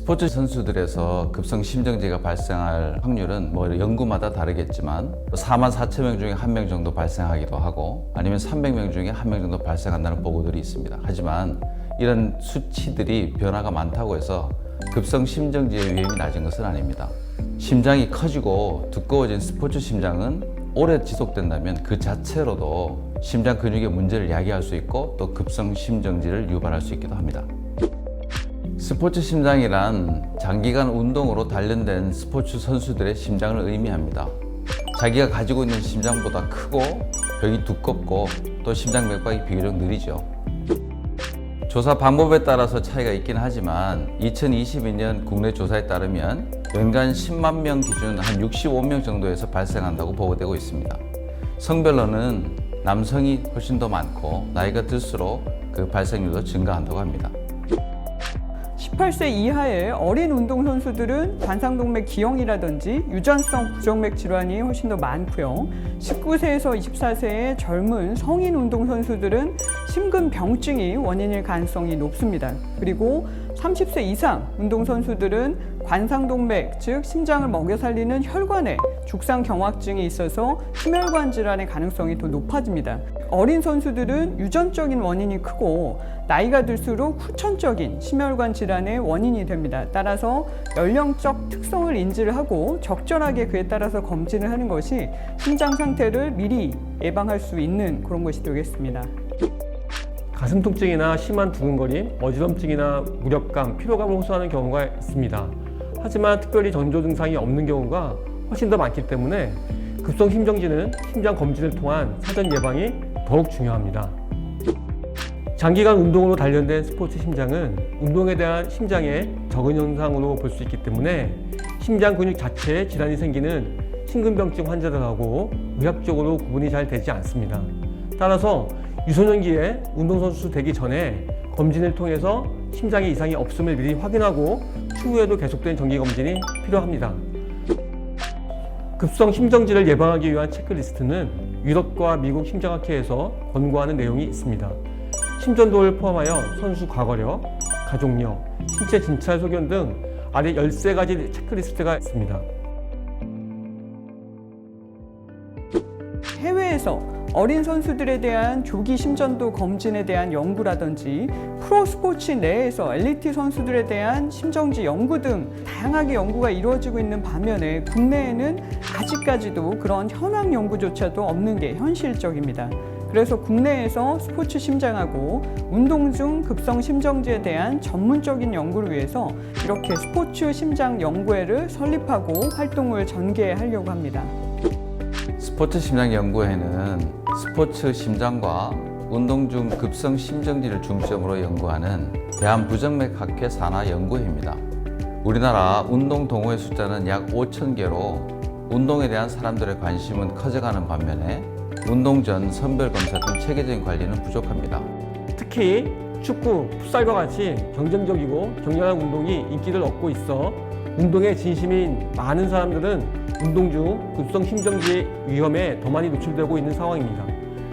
스포츠 선수들에서 급성 심정지가 발생할 확률은 연구마다 다르겠지만 4만 4천 명 중에 1명 정도 발생하기도 하고 아니면 300명 중에 1명 정도 발생한다는 보고들이 있습니다. 하지만 이런 수치들이 변화가 많다고 해서 급성 심정지의 위험이 낮은 것은 아닙니다. 심장이 커지고 두꺼워진 스포츠 심장은 오래 지속된다면 그 자체로도 심장 근육의 문제를 야기할 수 있고 또 급성 심정지를 유발할 수 있기도 합니다. 스포츠 심장이란 장기간 운동으로 단련된 스포츠 선수들의 심장을 의미합니다. 자기가 가지고 있는 심장보다 크고 벽이 두껍고 또 심장 맥박이 비교적 느리죠. 조사 방법에 따라서 차이가 있긴 하지만 2022년 국내 조사에 따르면 연간 10만 명 기준 한 65명 정도에서 발생한다고 보고되고 있습니다. 성별로는 남성이 훨씬 더 많고 나이가 들수록 그 발생률도 증가한다고 합니다. 18세 이하의 어린 운동선수들은 관상동맥 기형이라든지 유전성 부정맥 질환이 훨씬 더 많고요. 19세에서 24세의 젊은 성인 운동선수들은 심근병증이 원인일 가능성이 높습니다. 그리고 30세 이상 운동선수들은 관상동맥, 즉 심장을 먹여 살리는 혈관에 죽상경화증이 있어서 심혈관 질환의 가능성이 더 높아집니다. 어린 선수들은 유전적인 원인이 크고 나이가 들수록 후천적인 심혈관 질환의 원인이 됩니다. 따라서 연령적 특성을 인지를 하고 적절하게 그에 따라서 검진을 하는 것이 심장 상태를 미리 예방할 수 있는 그런 것이 되겠습니다. 가슴 통증이나 심한 두근거림, 어지럼증이나 무력감, 피로감을 호소하는 경우가 있습니다. 하지만 특별히 전조 증상이 없는 경우가 훨씬 더 많기 때문에 급성 심정지는 심장 검진을 통한 사전 예방이 더욱 중요합니다. 장기간 운동으로 단련된 스포츠 심장은 운동에 대한 심장의 적응 현상으로 볼 수 있기 때문에 심장 근육 자체에 질환이 생기는 심근병증 환자들하고 의학적으로 구분이 잘 되지 않습니다. 따라서 유소년기에 운동선수 되기 전에 검진을 통해서 심장에 이상이 없음을 미리 확인하고 추후에도 계속된 정기검진이 필요합니다. 급성 심정지를 예방하기 위한 체크리스트는 유럽과 미국 심장학회에서 권고하는 내용이 있습니다. 심전도를 포함하여 선수 과거력, 가족력, 신체 진찰 소견 등 아래 13가지 체크리스트가 있습니다. 해외에서 어린 선수들에 대한 조기 심전도 검진에 대한 연구라든지 프로스포츠 내에서 엘리트 선수들에 대한 심정지 연구 등 다양하게 연구가 이루어지고 있는 반면에 국내에는 아직까지도 그런 현황 연구조차도 없는 게 현실적입니다. 그래서 국내에서 스포츠 심장하고 운동 중 급성 심정지에 대한 전문적인 연구를 위해서 이렇게 스포츠 심장 연구회를 설립하고 활동을 전개하려고 합니다. 스포츠 심장 연구회는 스포츠 심장과 운동 중 급성 심정지를 중점으로 연구하는 대한부정맥학회 산하 연구회입니다. 우리나라 운동 동호회 숫자는 약 5,000개로 운동에 대한 사람들의 관심은 커져가는 반면에 운동 전 선별 검사 등 체계적인 관리는 부족합니다. 특히 축구, 풋살과 같이 경쟁적이고 격렬한 운동이 인기를 얻고 있어 운동에 진심인 많은 사람들은 운동 중 급성 심정지 위험에 더 많이 노출되고 있는 상황입니다.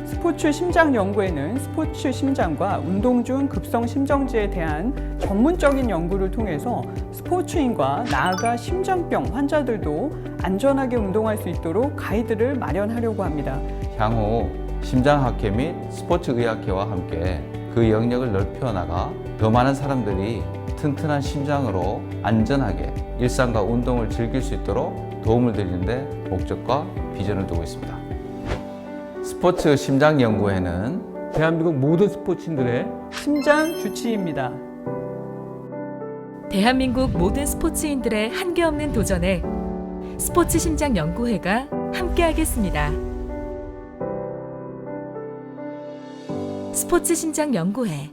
스포츠 심장 연구에는 스포츠 심장과 운동 중 급성 심정지에 대한 전문적인 연구를 통해서 스포츠인과 나아가 심장병 환자들도 안전하게 운동할 수 있도록 가이드를 마련하려고 합니다. 향후 심장학회 및 스포츠의학회와 함께 그 영역을 넓혀 나가 더 많은 사람들이 튼튼한 심장으로 안전하게 일상과 운동을 즐길 수 있도록 도움을 드리는 데 목적과 비전을 두고 있습니다. 스포츠 심장 연구회는 대한민국 모든 스포츠인들의 심장 주치의입니다. 대한민국 모든 스포츠인들의 한계없는 도전에 스포츠 심장 연구회가 함께하겠습니다. 스포츠 심장 연구회